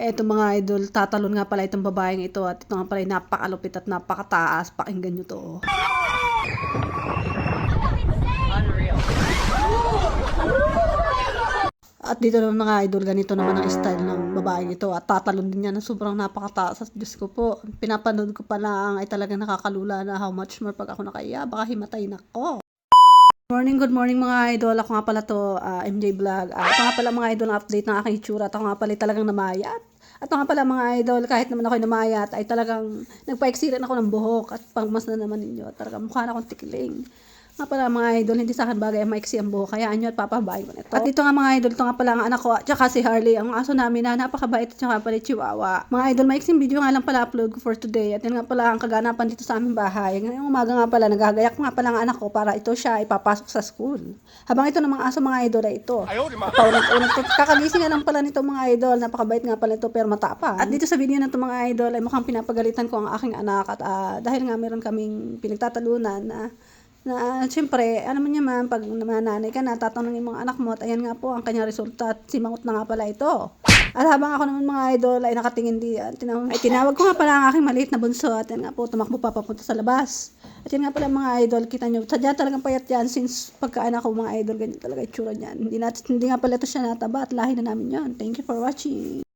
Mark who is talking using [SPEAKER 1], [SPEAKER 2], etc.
[SPEAKER 1] Eto mga idol, tatalon nga pala itong babaeng ito at ito nga pala ay napakalupit at napakataas. Pakinggan nyo to.
[SPEAKER 2] Unreal.
[SPEAKER 1] At dito naman mga idol, ganito naman ang style ng babaeng ito at tatalon din niya na sobrang napakataas. Diyos ko po, pinapanood ko pa lang ay talagang nakakalula na how much more pag ako nakaiya, baka himatayin ako. Good morning mga idol. Ako nga pala to, MJ Vlog. Ito nga pala mga idol, ang update ng aking itsura. At ako nga pala talagang namayat. At ito nga pala mga idol, kahit naman ako namayat, ay talagang nagpa-eksiran ako ng buhok. At pangmas na naman ninyo, talagang mukha na akong tikling. Nga pala mga idol, hindi sa akin bagay ang maiksi ang buhok. Kaya nyo at papabahay ko nito. At dito nga mga idol, ito nga pala ang anak ko, at saka si Harley, ang aso namin na napakabait at saka pala chihuahua. Mga idol, maiksing video nga lang pala upload ko for today. At yun nga pala ang kaganapan dito sa aming bahay. Ngayong umaga nga pala, nagagayak nga pala ang anak ko para ito siya ipapasok sa school. Habang ito ng mga aso mga idol ay ito. Kakagising nga lang pala nito mga idol, napakabait nga pala ito pero matapang. At dito sa video na ito mga idol ay mukhang pinapagalitan ko ang aking anak at dahil nga meron kaming pinagtatalunan na siyempre, ano man naman, pag nanay ka na, tatanungin mo ang anak mo, at ayan nga po ang kanyang resulta, at simangot na nga pala ito. At habang ako naman mga idol ay nakatingin diyan, tinawag ko nga pala ang aking maliit na bunso, at yan nga po, tumakbo pa papunta sa labas. At yan nga pala mga idol, kita nyo, sadya talagang payat yan, since pagkaanak ko mga idol, ganyan talaga itsura niyan. Hindi nga pala ito siya nataba, at lahi na namin yon. Thank you for watching.